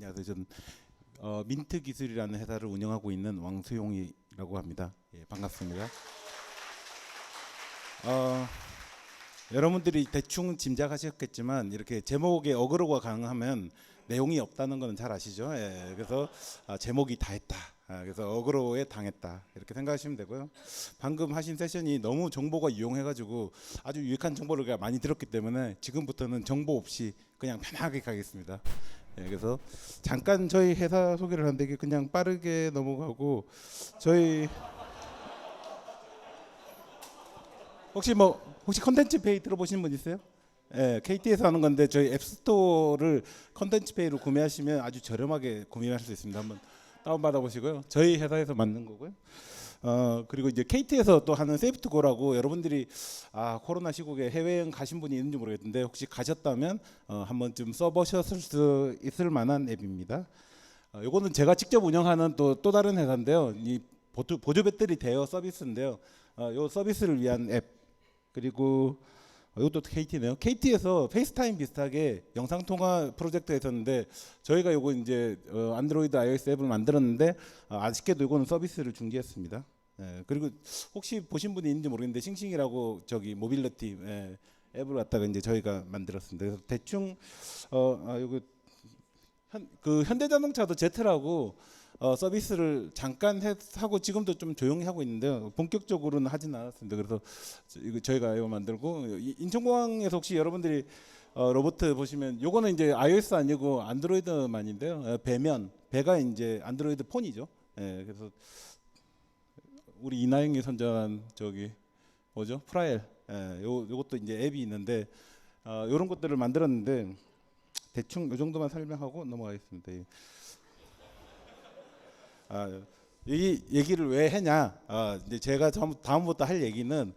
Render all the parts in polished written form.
안녕하세요. 저는 민트 기술이라는 회사를 운영하고 있는 왕수용이라고 합니다. 예, 반갑습니다. 어, 여러분들이 대충 짐작하셨겠지만 이렇게 제목에 어그로가 강하면 내용이 없다는 것은 잘 아시죠? 예, 그래서 제목이 다 했다. 그래서 어그로에 당했다 이렇게 생각하시면 되고요. 방금 하신 세션이 너무 정보가 유용해가지고 아주 유익한 정보를 많이 들었기 때문에 지금부터는 정보 없이 그냥 편하게 가겠습니다. 예, 그래서 잠깐 저희 회사 소개를 하는데 이게 그냥 빠르게 넘어가고 저희 혹시 컨텐츠 페이 들어보신 분 있어요? 예, KT에서 하는 건데 저희 앱스토어를 컨텐츠 페이로 구매하시면 아주 저렴하게 구매할 수 있습니다. 한번 다운 받아 보시고요. 저희 회사에서 만든 거고요. 그리고 이제 KT에서 또 하는 세이프트고라고 여러분들이 코로나 시국에 해외여행 가신 분이 있는지 모르겠는데 혹시 가셨다면 한 번쯤 써보셨을 수 있을 만한 앱입니다. 요거는 제가 직접 운영하는 또 다른 회사인데요. 이 보조 배터리 대여 서비스인데요. 요 서비스를 위한 앱 그리고 이것도 KT네요. KT에서 페이스타임 비슷하게 영상 통화 프로젝트가 있었는데 저희가 요거 이제 안드로이드 iOS 앱을 만들었는데 아쉽게도 이거는 서비스를 중지했습니다. 예, 그리고 혹시 보신 분이 있는지 모르겠는데 싱싱이라고 저기 모빌리티 앱을 갖다가 이제 저희가 만들었습니다. 그래서 대충 요거 그 현대자동차도 제트라고 서비스를 잠깐 하고 지금도 좀 조용히 하고 있는데요. 본격적으로는 하진 않았습니다. 그래서 이거 저희가 이거 만들고 인천공항에서 혹시 여러분들이 로봇 보시면 요거는 이제 iOS 아니고 안드로이드만인데요. 배가 이제 안드로이드 폰이죠. 예, 그래서 우리 이나영이 선전한 저기 뭐죠? 프라엘. 예, 요것도 이제 앱이 있는데 요런 것들을 만들었는데 대충 요 정도만 설명하고 넘어가겠습니다. 이 얘기를 왜 했냐? 이제 제가 다음부터 할 얘기는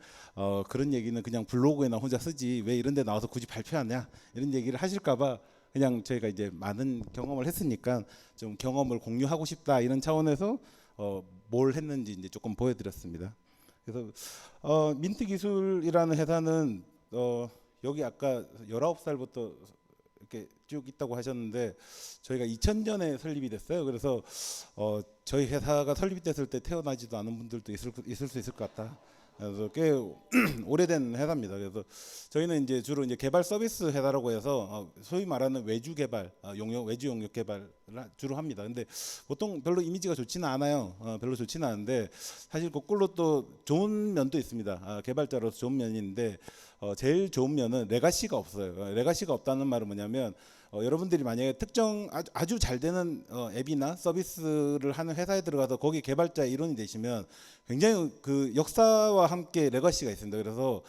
그런 얘기는 그냥 블로그에나 혼자 쓰지 왜 이런 데 나와서 굳이 발표하냐 이런 얘기를 하실까봐 그냥 저희가 이제 많은 경험을 했으니까 좀 경험을 공유하고 싶다 이런 차원에서 뭘 했는지 이제 조금 보여드렸습니다. 그래서 민트 기술이라는 회사는 여기 아까 19살부터 이렇게 쭉 있다고 하셨는데 저희가 2000년에 설립이 됐어요. 그래서 저희 회사가 설립이 됐을 때 태어나지도 않은 분들도 있을 수 있을 것 같다. 그래서 꽤 오래된 회사입니다. 그래서 저희는 이제 주로 이제 개발 서비스 회사라고 해서 소위 말하는 외주 개발, 외주 용역 개발을 주로 합니다. 근데 보통 별로 이미지가 좋지는 않아요. 별로 좋지는 않은데 사실 거꾸로 또 좋은 면도 있습니다. 개발자로서 좋은 면이 있는데 제일 좋은 면은 레가시가 없어요. 레가시가 없다는 말은 뭐냐면 여러분들이 만약에 특정 아주 잘 되는 앱이나 서비스를 하는 회사에 들어가서 거기 개발자의 일원이 되시면 굉장히 그 역사와 함께 레가시가 있습니다. 그래서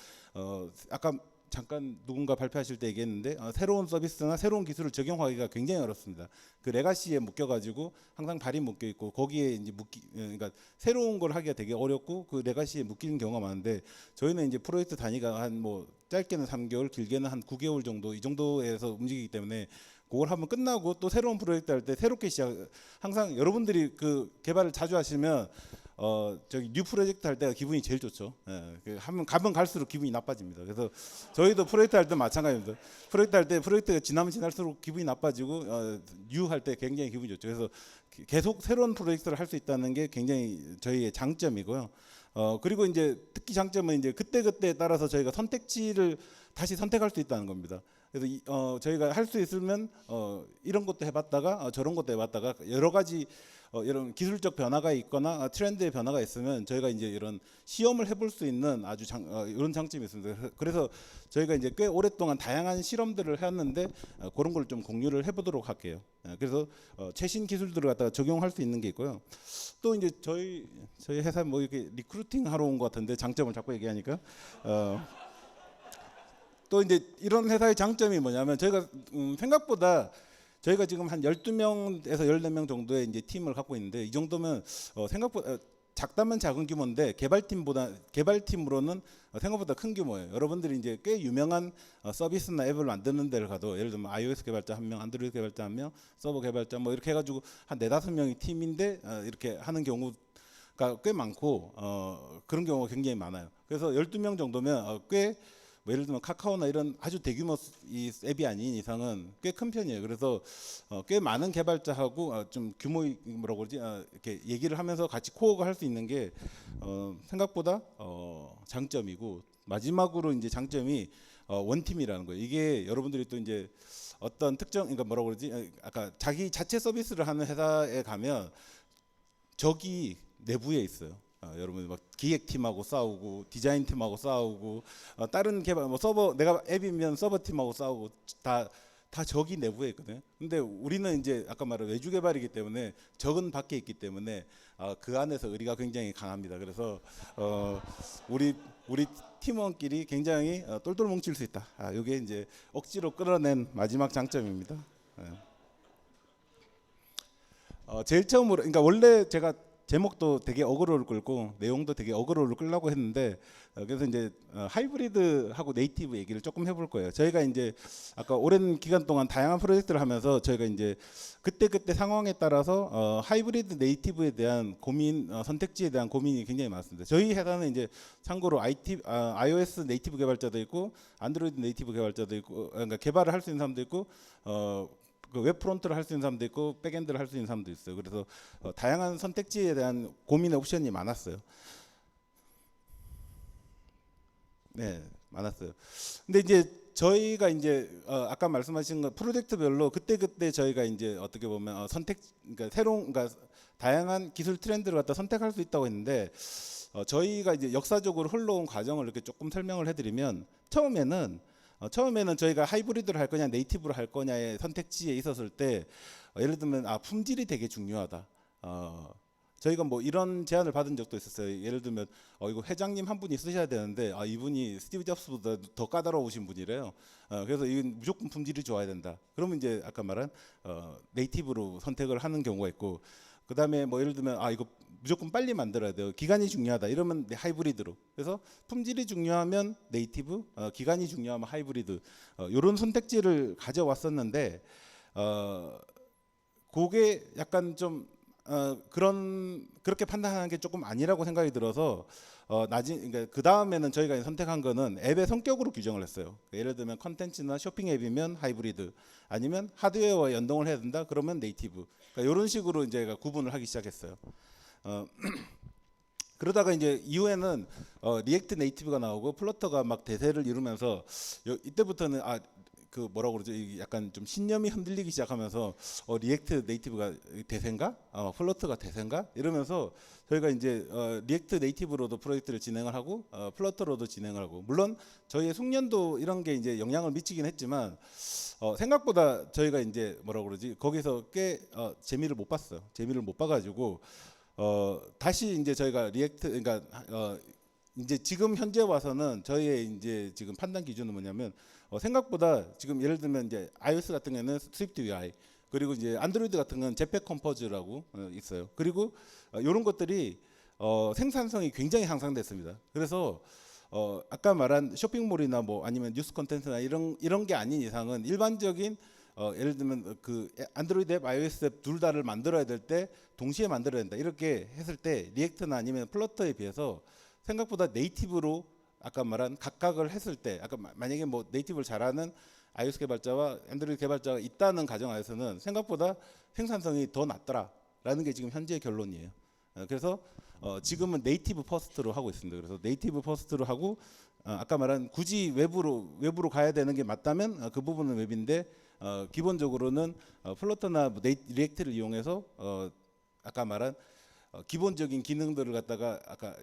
아까 잠깐 누군가 발표하실 때 얘기했는데 새로운 서비스나 새로운 기술을 적용하기가 굉장히 어렵습니다. 그 레가시에 묶여가지고 항상 발이 묶여 있고 거기에 이제 그러니까 새로운 걸 하기가 되게 어렵고 그 레가시에 묶이는 경우가 많은데 저희는 이제 프로젝트 단위가 한 뭐 짧게는 3개월, 길게는 한 9개월 정도 이 정도에서 움직이기 때문에 그걸 한번 끝나고 또 새로운 프로젝트 할 때 새롭게 항상 여러분들이 그 개발을 자주 하시면 저기 뉴 프로젝트 할 때가 기분이 제일 좋죠. 예, 가면 갈수록 기분이 나빠집니다. 그래서 저희도 프로젝트 할 때 마찬가지입니다. 프로젝트 할 때 프로젝트가 지나면 지날수록 기분이 나빠지고 뉴 할 때 굉장히 기분이 좋죠. 그래서 계속 새로운 프로젝트를 할 수 있다는 게 굉장히 저희의 장점이고요. 그리고 이제 특히 장점은 이제 그때그때에 따라서 저희가 선택지를 다시 선택할 수 있다는 겁니다. 그래서 저희가 할 수 있으면 이런 것도 해봤다가 저런 것도 해봤다가 여러 가지 이런 기술적 변화가 있거나 트렌드의 변화가 있으면 저희가 이제 이런 시험을 해볼 수 있는 아주 이런 장점이 있습니다. 그래서 저희가 이제 꽤 오랫동안 다양한 실험들을 해왔는데 그런 걸 좀 공유를 해보도록 할게요. 그래서 최신 기술들을 갖다가 적용할 수 있는 게 있고요. 또 이제 저희 회사 뭐 이렇게 리크루팅 하러 온 것 같은데 장점을 자꾸 얘기하니까. 또 이제 이런 회사의 장점이 뭐냐면 저희가 생각보다 저희가 지금 한 12명에서 14명 정도의 이제 팀을 갖고 있는데 이 정도면 생각보다 작다면 작은 규모인데 개발팀으로는 생각보다 큰 규모예요. 여러분들이 이제 꽤 유명한 서비스나 앱을 만드는 데를 가도 예를 들면 iOS 개발자 1명, 안드로이드 개발자 1명, 서버 개발자 뭐 이렇게 해가지고 한 4-5명의 팀인데 이렇게 하는 경우가 꽤 많고 그런 경우가 굉장히 많아요. 그래서 12명 정도면 꽤 뭐 예를 들면 카카오나 이런 아주 대규모 이 앱이 아닌 이상은 꽤 큰 편이에요. 그래서 꽤 많은 개발자하고 좀 규모 뭐라고 그러지 이렇게 얘기를 하면서 같이 코어가 할 수 있는 게 생각보다 장점이고, 마지막으로 이제 장점이 원팀이라는 거예요. 이게 여러분들이 또 이제 어떤 특정, 그러니까 뭐라고 그러지, 아까 자기 자체 서비스를 하는 회사에 가면 적이 내부에 있어요. 여러분 막 기획팀하고 싸우고 디자인팀하고 싸우고 다른 개발 뭐 서버, 내가 앱이면 서버팀하고 싸우고 다 적이 내부에 있거든요. 근데 우리는 이제 아까 말한 외주 개발이기 때문에 적은 밖에 있기 때문에 그 안에서 의리가 굉장히 강합니다. 그래서 우리 팀원끼리 굉장히 똘똘 뭉칠 수 있다. 이게 이제 억지로 끌어낸 마지막 장점입니다. 제일 처음으로, 그러니까 원래 제가 제목도 되게 어그로를 끌고 내용도 되게 어그로를 끌려고 했는데 그래서 이제 하이브리드하고 네이티브 얘기를 조금 해볼 거예요. 저희가 이제 아까 오랜 기간 동안 다양한 프로젝트를 하면서 저희가 이제 그때 상황에 따라서 하이브리드 네이티브에 대한 고민, 선택지에 대한 고민이 굉장히 많습니다. 저희 회사는 이제 참고로 iOS 네이티브 개발자도 있고 안드로이드 네이티브 개발자도 있고, 그러니까 개발을 할 수 있는 사람도 있고 그 웹 프론트를 할 수 있는 사람도 있고 백엔드를 할 수 있는 사람도 있어요. 그래서 다양한 선택지에 대한 고민의 옵션이 많았어요. 네, 많았어요. 근데 이제 저희가 이제 아까 말씀하신 거 프로젝트별로 그때 저희가 이제 어떻게 보면 그러니까 새로운, 그러니까 다양한 기술 트렌드를 갖다 선택할 수 있다고 했는데 저희가 이제 역사적으로 흘러온 과정을 이렇게 조금 설명을 해드리면 처음에는 저희가 하이브리드를 할 거냐 네이티브로 할 거냐의 선택지에 있었을 때 예를 들면 품질이 되게 중요하다. 저희가 뭐 이런 제안을 받은 적도 있었어요. 예를 들면 이거 회장님 한 분이 쓰셔야 되는데 이분이 스티브 잡스보다 더 까다로우신 분이래요. 그래서 이건 무조건 품질이 좋아야 된다. 그러면 이제 아까 말한 네이티브로 선택을 하는 경우가 있고, 그다음에 뭐 예를 들면 이거 무조건 빨리 만들어야 돼요. 기간이 중요하다. 이러면 하이브리드로. 그래서 품질이 중요하면 네이티브, 기간이 중요하면 하이브리드. 이런 선택지를 가져왔었는데 그게 약간 좀 그렇게 판단하는 게 조금 아니라고 생각이 들어서 그러니까 그 다음에는 저희가 선택한 거는 앱의 성격으로 규정을 했어요. 예를 들면 컨텐츠나 쇼핑 앱이면 하이브리드, 아니면 하드웨어와 연동을 해야 된다. 그러면 네이티브. 그러니까 이런 식으로 이제 구분을 하기 시작했어요. 그러다가 이제 이후에는 리액트 네이티브가 나오고 플러터가 막 대세를 이루면서 이때부터는 그 뭐라고 그러죠? 약간 좀 신념이 흔들리기 시작하면서 리액트 네이티브가 대세인가? 플러터가 대세인가? 이러면서 저희가 이제 리액트 네이티브로도 프로젝트를 진행을 하고 플러터로도 진행을 하고, 물론 저희의 숙련도 이런 게 이제 영향을 미치긴 했지만 생각보다 저희가 이제 뭐라고 그러지? 거기서 꽤 재미를 못 봤어요. 재미를 못 봐가지고 다시 이제 저희가 리액트, 그러니까 이제 지금 현재 와서는 저희의 이제 지금 판단 기준은 뭐냐면 생각보다 지금 예를 들면 이제 iOS 같은 경우는 스위프트 UI, 그리고 이제 안드로이드 같은 건 제팩 컴포즈라고 있어요. 그리고 이런 것들이 생산성이 굉장히 향상됐습니다. 그래서 아까 말한 쇼핑몰이나 뭐 아니면 뉴스 콘텐츠나 이런 게 아닌 이상은 일반적인 예를 들면 그 안드로이드 앱, iOS 앱 둘 다를 만들어야 될 때 동시에 만들어야 된다. 이렇게 했을 때 리액트나 아니면 플러터에 비해서 생각보다 네이티브로 아까 말한 각각을 했을 때, 아까 만약에 뭐 네이티브를 잘하는 iOS 개발자와 안드로이드 개발자가 있다는 가정하에서는 생각보다 생산성이 더 낮더라라는 게 지금 현재의 결론이에요. 그래서 지금은 네이티브 퍼스트로 하고 있습니다. 그래서 네이티브 퍼스트로 하고 아까 말한 굳이 외부로 가야 되는 게 맞다면 그 부분은 웹인데 기본적으로는 플러터나 리액트를 이용해서 아까 말한 기본적인 기능들을 갖다가 아까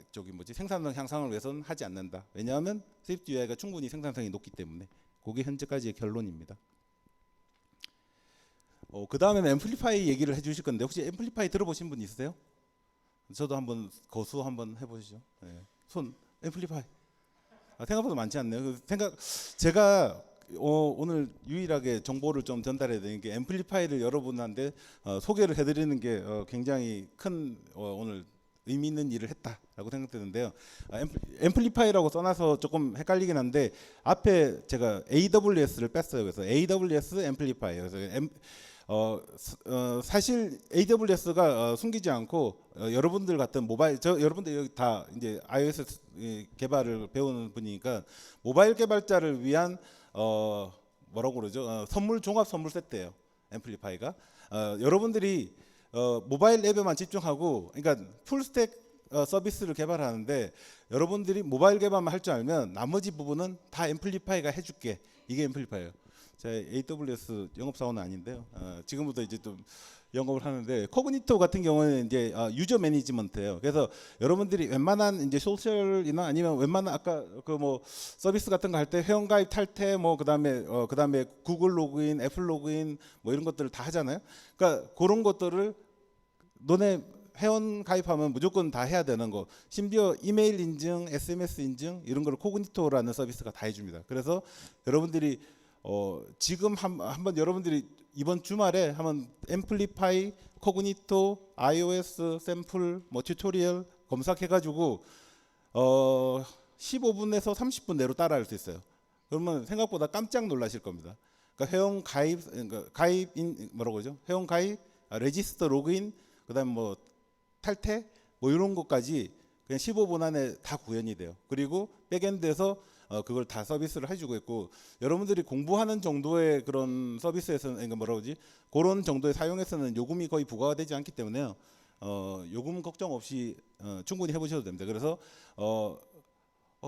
생산성 향상을 위해서는 하지 않는다. 왜냐하면 스위프트 UI가 충분히 생산성이 높기 때문에. 그게 현재까지의 결론입니다. 그 다음에는 앰플리파이 얘기를 해주실 건데 혹시 앰플리파이 들어보신 분 있으세요? 저도 한번 거수 한번 해보시죠. 네. 손 앰플리파이. 생각보다 많지 않네요. 제가 오늘 유일하게 정보를 좀 전달해야 되는 게 앰플리파이를 여러분한테 소개를 해드리는 게 굉장히 큰 오늘 의미 있는 일을 했다라고 생각되는데요. 앰플리파이라고 써놔서 조금 헷갈리긴 한데 앞에 제가 AWS를 뺐어요. 그래서 AWS 앰플리파이. 그래서 사실 AWS가 숨기지 않고 여러분들 같은 모바일 여러분들 여기 다 이제 iOS 개발을 배우는 분이니까 모바일 개발자를 위한 뭐라고 그러죠? 선물 종합 선물 세트예요. 앰플리파이가 여러분들이 모바일 앱에만 집중하고 그러니까 풀스택 서비스를 개발하는데 여러분들이 모바일 개발만 할 줄 알면 나머지 부분은 다 앰플리파이가 해줄게. 이게 앰플리파이예요. 제가 AWS 영업사원은 아닌데요. 지금부터 이제 좀 영업을 하는데 코그니토 같은 경우는 이제 유저 매니지먼트예요. 그래서 여러분들이 웬만한 이제 소셜이나 아니면 웬만한 아까 그 뭐 서비스 같은 거 할 때 회원가입 탈퇴 뭐 그다음에 구글 로그인, 애플 로그인 뭐 이런 것들을 다 하잖아요. 그러니까 그런 것들을 너네 회원 가입하면 무조건 다 해야 되는 거. 심지어 이메일 인증, SMS 인증 이런 걸 코그니토라는 서비스가 다 해줍니다. 그래서 여러분들이 지금 한번 여러분들이 이번 주말에 한번 앰플리파이, 코그니토, iOS 샘플, 뭐 튜토리얼 검색해가지고 15분에서 30분 내로 따라할 수 있어요. 그러면 생각보다 깜짝 놀라실 겁니다. 그러니까 회원 가입, 그러니까 뭐라고 그러죠? 회원 가입, 레지스터 로그인, 그다음 뭐 탈퇴, 뭐 이런 것까지 그냥 15분 안에 다 구현이 돼요. 그리고 백엔드에서 그걸 다 서비스를 해주고 있고 여러분들이 공부하는 정도의 그런 서비스에서는 그러니까 뭐라고 그러지? 그런 정도의 사용에서는 요금이 거의 부과가 되지 않기 때문에요. 요금 걱정 없이 충분히 해보셔도 됩니다. 그래서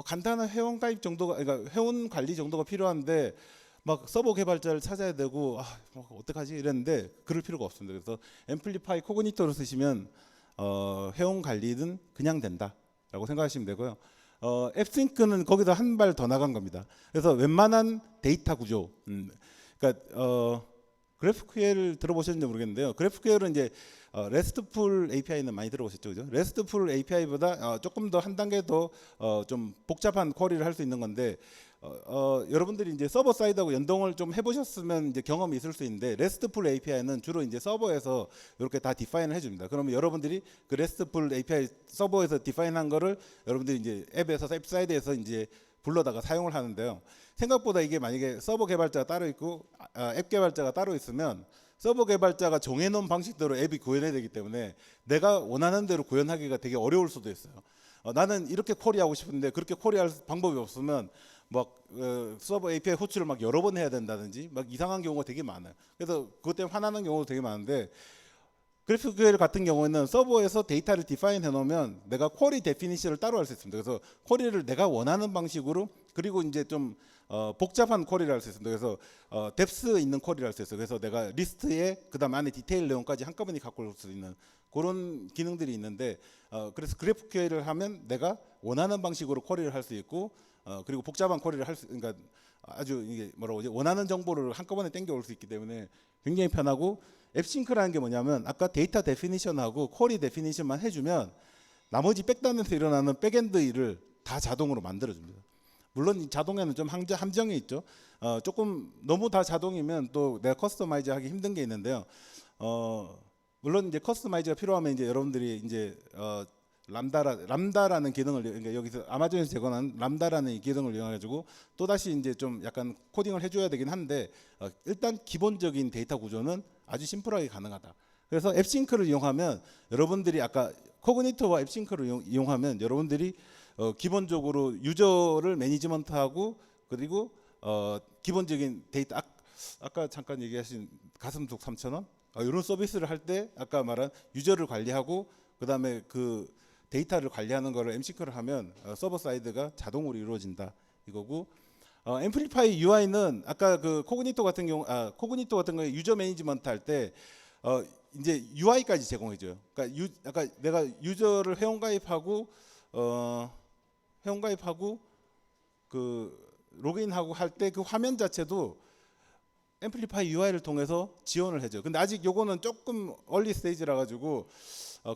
간단한 회원 가입 정도가 그러니까 회원 관리 정도가 필요한데 막 서버 개발자를 찾아야 되고 뭐 어떡하지 이랬는데 그럴 필요가 없습니다. 그래서 앰플리파이 코그니토를 쓰시면 회원 관리는 그냥 된다라고 생각하시면 되고요. 앱싱크는 거기서 한 발 더 나간 겁니다. 그래서 웬만한 데이터 구조, 그러니까 GraphQL 들어보셨는지 모르겠는데요. GraphQL은 이제 RESTful API는 많이 들어보셨죠, 그죠? RESTful API보다 조금 더 한 단계 더 좀 복잡한 쿼리를 할 수 있는 건데 여러분들이 이제 서버 사이드하고 연동을 좀 해보셨으면 이제 경험이 있을 수 있는데 RESTful API는 주로 이제 서버에서 이렇게 다 디파인을 해줍니다. 그러면 여러분들이 그 RESTful API 서버에서 디파인한 거를 여러분들이 이제 앱에서 앱 사이드에서 이제 불러다가 사용을 하는데요. 생각보다 이게 만약에 서버 개발자가 따로 있고 앱 개발자가 따로 있으면 서버 개발자가 정해놓은 방식대로 앱이 구현해야 되기 때문에 내가 원하는 대로 구현하기가 되게 어려울 수도 있어요. 나는 이렇게 쿼리하고 싶은데 그렇게 쿼리할 방법이 없으면 막 서버 API 호출을 막 여러 번 해야 된다든지 막 이상한 경우가 되게 많아요. 그래서 그것 때문에 화나는 경우도 되게 많은데 GraphQL 같은 경우에는 서버에서 데이터를 디파인 해놓으면 내가 쿼리 데피니션을 따로 할 수 있습니다. 그래서 쿼리를 내가 원하는 방식으로 그리고 이제 좀 복잡한 쿼리를 할 수 있습니다. 그래서 뎁스 있는 쿼리를 할 수 있어요. 그래서 내가 리스트에 그다음 안에 디테일 내용까지 한꺼번에 갖고 올 수 있는 그런 기능들이 있는데 그래서 GraphQL을 하면 내가 원하는 방식으로 쿼리를 할 수 있고 그리고 복잡한 쿼리를 할 수 그러니까 아주 이게 뭐라고 하지 원하는 정보를 한꺼번에 땡겨 올 수 있기 때문에 굉장히 편하고 앱싱크라는 게 뭐냐면 아까 데이터 데피니션하고 쿼리 데피니션만 해주면 나머지 백단에서 일어나는 백엔드 일을 다 자동으로 만들어줍니다. 물론 자동에는 좀 함정이 있죠. 조금 너무 다 자동이면 또 내가 커스터마이즈 하기 힘든 게 있는데요. 물론 이제 커스터마이즈가 필요하면 이제 여러분들이 이제 람다라는 기능을 그러니까 여기서 아마존에서 제공한 람다라는 이 기능을 이용해가지고 또 다시 이제 좀 약간 코딩을 해줘야 되긴 한데 일단 기본적인 데이터 구조는 아주 심플하게 가능하다. 그래서 앱싱크를 이용하면 여러분들이 아까 코그니토와 앱싱크를 이용하면 여러분들이 기본적으로 유저를 매니지먼트하고 그리고 기본적인 데이터 아까 잠깐 얘기하신 가슴속 3,000원 이런 서비스를 할 때 아까 말한 유저를 관리하고 그다음에 그 데이터를 관리하는 거를 앱싱크를 하면 서버 사이드가 자동으로 이루어진다 이거고 앰플리파이 UI는 아까 그 코그니토 같은 경우에 유저 매니지먼트 할 때 이제 UI까지 제공해줘요. 그러니까 아까 내가 유저를 회원가입하고 그 로그인하고 할 때 그 화면 자체도 앰플리파이 UI를 통해서 지원을 해줘요. 근데 아직 요거는 조금 얼리 스테이지라 가지고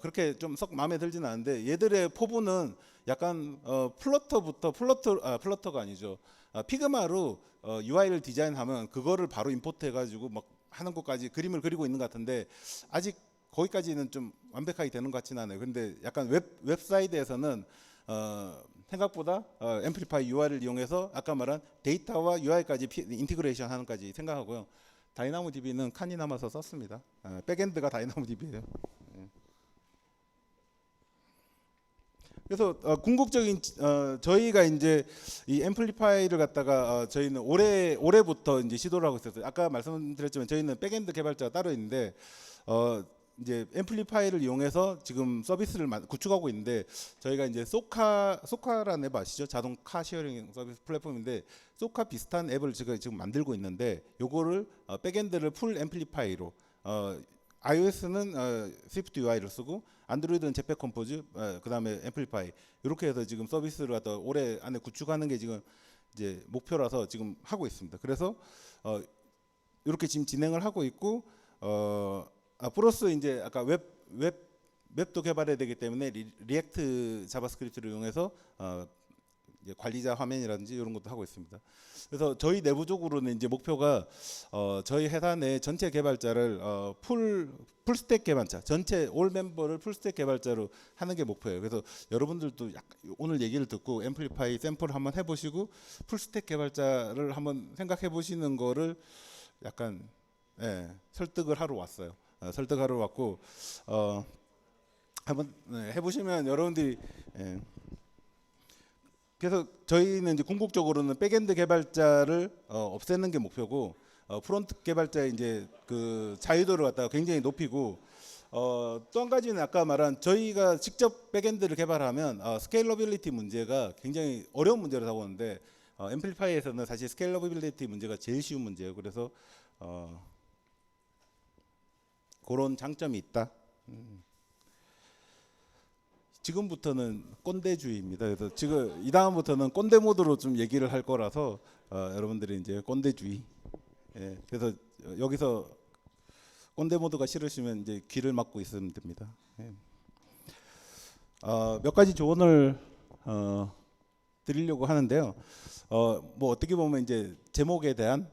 그렇게 좀 썩 마음에 들지는 않은데 얘들의 포부는 약간 플러터가 아니죠. 피그마로 UI를 디자인하면 그거를 바로 임포트해가지고 막 하는 것까지 그림을 그리고 있는 것 같은데 아직 거기까지는 좀 완벽하게 되는 것 같지는 않아요. 근데 약간 웹사이트에서는 생각보다 앰플리파이 UI를 이용해서 아까 말한 데이터와 UI까지 인티그레이션 하는까지 생각하고요. 다이나모DB는 칸이 남아서 썼습니다. 백엔드가 다이나모DB예요. 그래서 궁극적인 저희가 이제 이 앰플리파이를 갖다가 저희는 올해부터 이제 시도를 하고 있었어요. 아까 말씀드렸지만 저희는 백엔드 개발자가 따로 있는데 이제 앰플리파이를 이용해서 지금 서비스를 구축하고 있는데 저희가 이제 소카라는 앱 아시죠? 자동 카 쉐어링 서비스 플랫폼인데 소카 비슷한 앱을 지금 만들고 있는데 요거를 백엔드를 풀 앰플리파이로 iOS는 스위프트 UI를 쓰고 안드로이드는 제팩 컴포즈, 그다음에 앰플리파이 이렇게 해서 지금 서비스를 갖다 올해 안에 구축하는 게 지금 이제 목표라서 지금 하고 있습니다. 그래서 이렇게 지금 진행을 하고 있고 플러스 이제 아까 웹도 개발해야 되기 때문에 리액트 자바스크립트를 이용해서 이제 관리자 화면이라든지 이런 것도 하고 있습니다. 그래서 저희 내부적으로는 이제 목표가 저희 회사 내 전체 개발자를 풀스택 개발자, 전체 올 멤버를 풀스택 개발자로 하는 게 목표예요. 그래서 여러분들도 오늘 얘기를 듣고 앰플리파이 샘플 한번 해보시고 풀스택 개발자를 한번 생각해 보시는 거를 약간 설득을 하러 왔어요. 설득하러 왔고 한번 해보시면 여러분들이 그래서 저희는 이제 궁극적으로는 백엔드 개발자를 없애는 게 목표고 프론트 개발자의 이제 그 자유도를 갖다가 굉장히 높이고 또 한 가지는 아까 말한 저희가 직접 백엔드를 개발하면 스케일러빌리티 문제가 굉장히 어려운 문제로 다가오는데 앰플리파이에서는 사실 스케일러빌리티 문제가 제일 쉬운 문제예요. 그래서 그런 장점이 있다. 지금부터는 꼰대주의입니다. 그래서 지금 이 다음부터는 꼰대 모드로 좀 얘기를 할 거라서 여러분들이 이제 꼰대주의. 그래서 여기서 꼰대 모드가 싫으시면 이제 귀를 막고 있으면 됩니다. 몇 가지 조언을 드리려고 하는데요. 뭐 어떻게 보면 이제 제목에 대한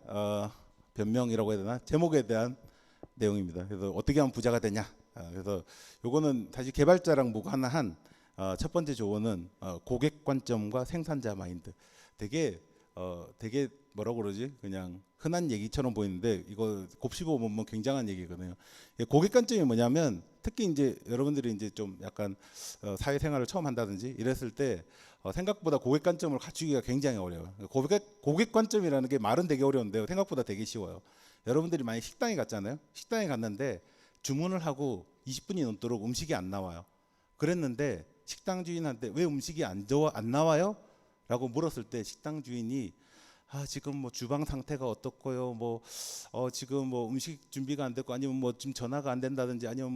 변명이라고 해야 되나? 제목에 대한 내용입니다. 그래서 어떻게 하면 부자가 되냐? 그래서 요거는 다시 개발자랑 무관한 첫 번째 조언은 고객 관점과 생산자 마인드. 되게 뭐라고 그러지? 그냥 흔한 얘기처럼 보이는데 이거 곱씹어 보면 굉장한 얘기거든요. 고객 관점이 뭐냐면 특히 이제 여러분들이 이제 좀 약간 사회생활을 처음 한다든지 이랬을 때 생각보다 고객 관점을 갖추기가 굉장히 어려워요. 고객 관점이라는 게 말은 되게 어려운데요. 생각보다 되게 쉬워요. 여러분들이 만약 식당에 갔잖아요. 식당에 갔는데 주문을 하고 20분이 넘도록 음식이 안 나와요. 그랬는데 식당 주인한테 왜 음식이 안 나와요? 라고 물었을 때 식당 주인이 지금 뭐 주방 상태가 어떻고요? 뭐 지금 뭐 음식 준비가 안 됐고 아니면 뭐 지금 전화가 안 된다든지 아니면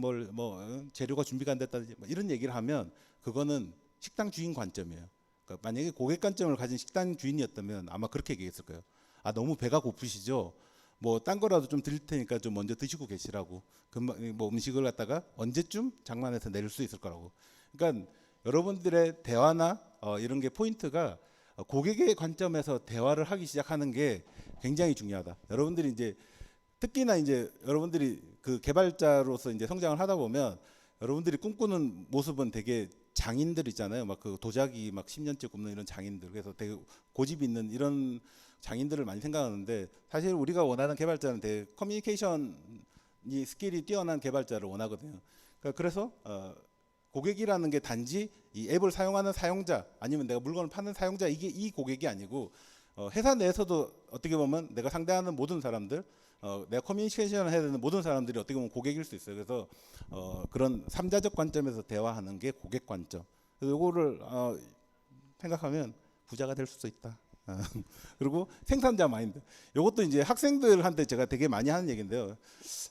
재료가 준비가 안 됐다든지 뭐 이런 얘기를 하면 그거는 식당 주인 관점이에요. 그러니까 만약에 고객 관점을 가진 식당 주인이었다면 아마 그렇게 얘기했을 거예요. 너무 배가 고프시죠? 뭐 딴 거라도 좀 드릴 테니까 좀 먼저 드시고 계시라고. 뭐 음식을 갖다가 언제쯤 장만해서 내릴 수 있을 거라고. 그러니까 여러분들의 대화나 이런 게 포인트가 고객의 관점에서 대화를 하기 시작하는 게 굉장히 중요하다. 여러분들이 이제 특히나 이제 여러분들이 그 개발자로서 이제 성장을 하다 보면 여러분들이 꿈꾸는 모습은 되게 장인들 있잖아요. 막 그 도자기 막 10년째 굽는 이런 장인들. 그래서 되게 고집 있는 이런 장인들을 많이 생각하는데 사실 우리가 원하는 개발자는 되게 커뮤니케이션이 스킬이 뛰어난 개발자를 원하거든요. 그래서 고객이라는 게 단지 이 앱을 사용하는 사용자 아니면 내가 물건을 파는 사용자 이게 이 고객이 아니고 회사 내에서도 어떻게 보면 내가 상대하는 모든 사람들 내가 커뮤니케이션을 해야 되는 모든 사람들이 어떻게 보면 고객일 수 있어요. 그래서 그런 삼자적 관점에서 대화하는 게 고객 관점. 그래서 이거를 생각하면 부자가 될 수도 있다. 그리고 생산자 마인드. 이것도 이제 학생들한테 제가 되게 많이 하는 얘기인데요.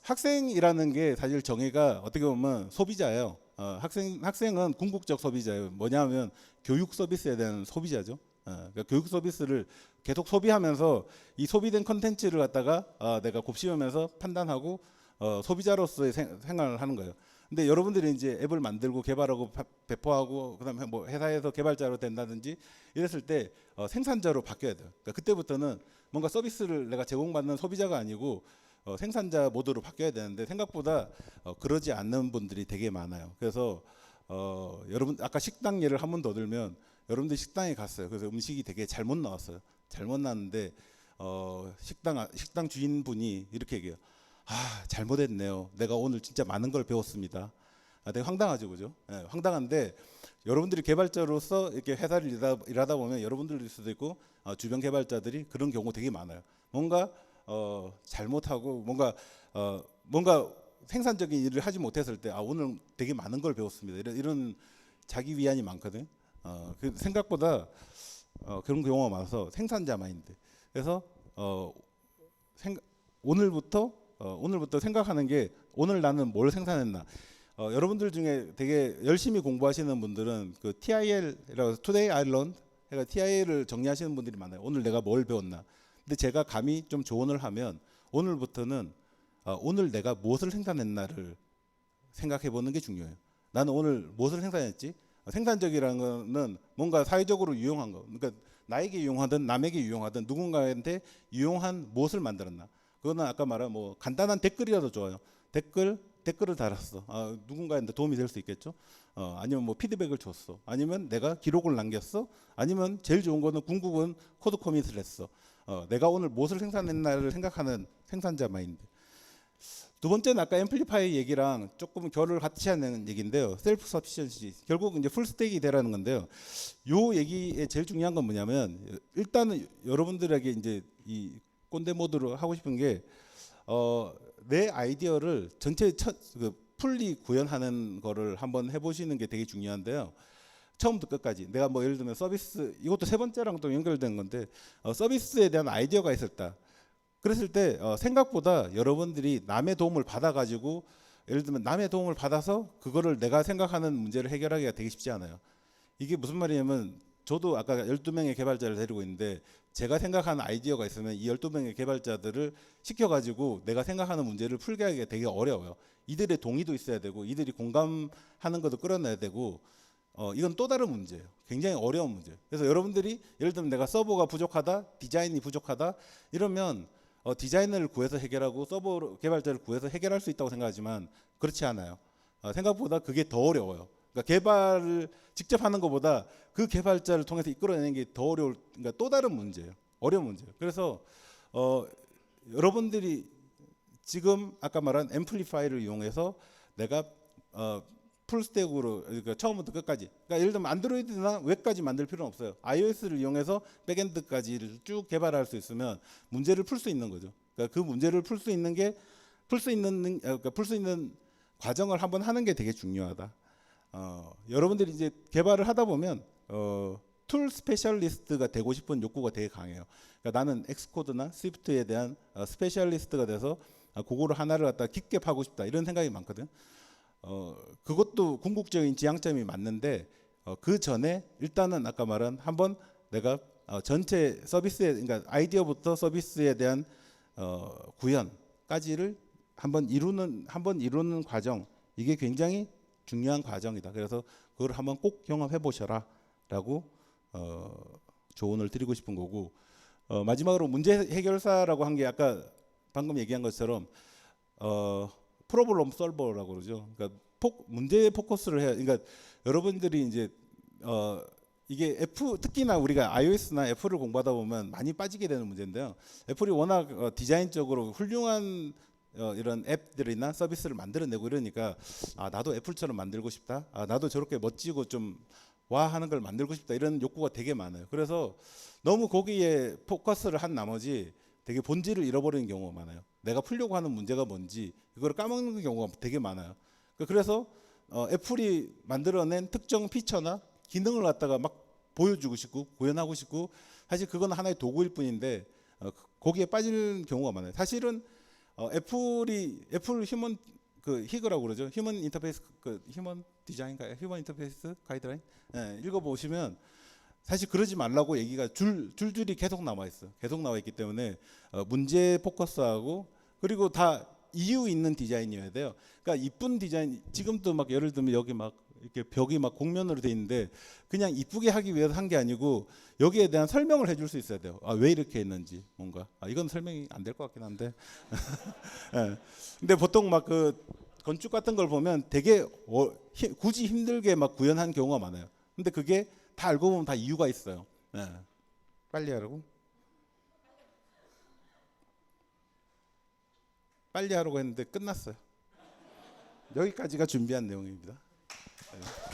학생이라는 게 사실 정의가 어떻게 보면 소비자예요. 학생은 궁극적 소비자예요. 뭐냐면 교육 서비스에 대한 소비자죠. 그러니까 교육 서비스를 계속 소비하면서 이 소비된 컨텐츠를 갖다가 내가 곱씹으면서 판단하고 소비자로서의 생활을 하는 거예요. 근데 여러분들이 이제 앱을 만들고 개발하고 배포하고 그다음에 뭐 회사에서 개발자로 된다든지 이랬을 때 생산자로 바뀌어야 돼요. 그러니까 그때부터는 뭔가 서비스를 내가 제공받는 소비자가 아니고 생산자 모드로 바뀌어야 되는데 생각보다 그러지 않는 분들이 되게 많아요. 그래서 여러분 아까 식당 예를 한 번 더 들면 여러분들 식당에 갔어요. 그래서 음식이 되게 잘못 나왔어요. 잘못 나왔는데 식당 주인분이 이렇게 얘기해요. 아, 잘못했네요. 내가 오늘 진짜 많은 걸 배웠습니다. 되게 황당하죠, 그죠? 예, 황당한데 여러분들이 개발자로서 이렇게 회사를 일하다 보면 여러분들일 수도 있고 주변 개발자들이 그런 경우 되게 많아요. 뭔가 잘못하고 뭔가 생산적인 일을 하지 못했을 때 오늘 되게 많은 걸 배웠습니다. 이런 자기 위안이 많거든. 그 생각보다 그런 경우가 많아서 생산자 마인드. 그래서 오늘부터 생각하는 게 오늘 나는 뭘 생산했나. 여러분들 중에 되게 열심히 공부하시는 분들은 그 TIL이라고 해서 Today I Learned, 그러니까 TIL을 정리하시는 분들이 많아요. 오늘 내가 뭘 배웠나. 근데 제가 감히 좀 조언을 하면 오늘부터는 오늘 내가 무엇을 생산했나를 생각해 보는 게 중요해요. 나는 오늘 무엇을 생산했지? 생산적이라는 거는 뭔가 사회적으로 유용한 거. 그러니까 나에게 유용하든 남에게 유용하든 누군가한테 유용한 무엇을 만들었나. 그거는 아까 말한 뭐 간단한 댓글이라도 좋아요. 댓글을 달았어. 누군가한테 도움이 될 수 있겠죠. 아니면 뭐 피드백을 줬어. 아니면 내가 기록을 남겼어. 아니면 제일 좋은 거는 궁극은 코드 커밋을 했어. 내가 오늘 무엇을 생산했나를 생각하는 생산자 마인드. 두 번째는 아까 앰플리파이 얘기랑 조금 결을 같이 하는 얘기인데요. 셀프 서피션시. 결국 이제 풀스택이 되라는 건데요. 요 얘기의 제일 중요한 건 뭐냐면 일단은 여러분들에게 이제 이 꼰대 모드로 하고 싶은 게 내 아이디어를 전체 풀리 구현하는 거를 한번 해보시는 게 되게 중요한데요. 처음부터 끝까지 내가 뭐 예를 들면 서비스, 이것도 세 번째랑 또 연결된 건데 서비스에 대한 아이디어가 있었다. 그랬을 때 생각보다 여러분들이 남의 도움을 받아가지고 예를 들면 남의 도움을 받아서 그거를 내가 생각하는 문제를 해결하기가 되게 쉽지 않아요. 이게 무슨 말이냐면 저도 아까 12명의 개발자를 데리고 있는데 제가 생각하는 아이디어가 있으면 이 12명의 개발자들을 시켜가지고 내가 생각하는 문제를 풀게 하기가 되게 어려워요. 이들의 동의도 있어야 되고 이들이 공감하는 것도 끌어내야 되고 이건 또 다른 문제예요. 굉장히 어려운 문제예요. 그래서 여러분들이 예를 들면 내가 서버가 부족하다, 디자인이 부족하다 이러면 디자이너를 구해서 해결하고 서버 개발자를 구해서 해결할 수 있다고 생각하지만 그렇지 않아요. 생각보다 그게 더 어려워요. 그러니까 개발을 직접 하는 것보다 그 개발자를 통해서 이끌어내는 게 더 그러니까 또 다른 문제예요. 어려운 문제예요. 그래서 여러분들이 지금 아까 말한 앰플리파이를 이용해서 내가 풀스택으로 그러니까 처음부터 끝까지 그러니까 예를 들면 안드로이드나 웹까지 만들 필요는 없어요. iOS를 이용해서 백엔드까지를 쭉 개발할 수 있으면 문제를 풀 수 있는 거죠. 그러니까 그 문제를 풀 수 있는 과정을 한번 하는 게 되게 중요하다. 여러분들이 이제 개발을 하다 보면 툴 스페셜리스트가 되고 싶은 욕구가 되게 강해요. 그러니까 나는 엑스코드나 스위프트에 대한 스페셜리스트가 돼서 그거를 하나를 갖다 깊게 파고 싶다 이런 생각이 많거든. 그것도 궁극적인 지향점이 맞는데 그 전에 일단은 아까 말한 한번 내가 전체 서비스에 그러니까 아이디어부터 서비스에 대한 구현까지를 한번 이루는 과정 이게 굉장히 중요한 과정이다. 그래서 그걸 한번 꼭 경험해 보셔라라고 조언을 드리고 싶은 거고 마지막으로 문제 해결사라고 한 게 아까 방금 얘기한 것처럼 프로블럼 솔버라고 그러죠. 그러니까 문제에 포커스를 해야. 그러니까 여러분들이 이제 이게 특히나 우리가 iOS나 애플을 공부하다 보면 많이 빠지게 되는 문제인데요. 애플이 워낙 디자인적으로 훌륭한 이런 앱들이나 서비스를 만들어내고 이러니까 나도 애플처럼 만들고 싶다. 나도 저렇게 멋지고 좀 와하는 걸 만들고 싶다. 이런 욕구가 되게 많아요. 그래서 너무 거기에 포커스를 한 나머지 되게 본질을 잃어버리는 경우가 많아요. 내가 풀려고 하는 문제가 뭔지 이걸 까먹는 경우가 되게 많아요. 그래서 애플이 만들어낸 특정 피처나 기능을 갖다가 막 보여주고 싶고 구현하고 싶고 사실 그건 하나의 도구일 뿐인데 거기에 빠질 경우가 많아요. 사실은 애플 휴먼 히그라고 그러죠. 휴먼 인터페이스 휴먼 디자인가요? 휴먼 인터페이스 가이드라인 읽어 보시면 사실 그러지 말라고 얘기가 줄줄이 계속 나와 있어요. 계속 나와 있기 때문에 문제에 포커스하고 그리고 다 이유 있는 디자인이어야 돼요. 그러니까 이쁜 디자인 지금도 막 예를 들면 여기 막 이렇게 벽이 막 곡면으로 돼 있는데 그냥 이쁘게 하기 위해서 한 게 아니고 여기에 대한 설명을 해줄 수 있어야 돼요. 왜 이렇게 했는지 뭔가 이건 설명이 안 될 것 같긴 한데. 네. 근데 보통 막 그 건축 같은 걸 보면 되게 굳이 힘들게 막 구현한 경우가 많아요. 근데 그게 다 알고 보면 다 이유가 있어요. 네. 빨리 하라고. 빨리 하라고 했는데 끝났어요. 여기까지가 준비한 내용입니다. 네.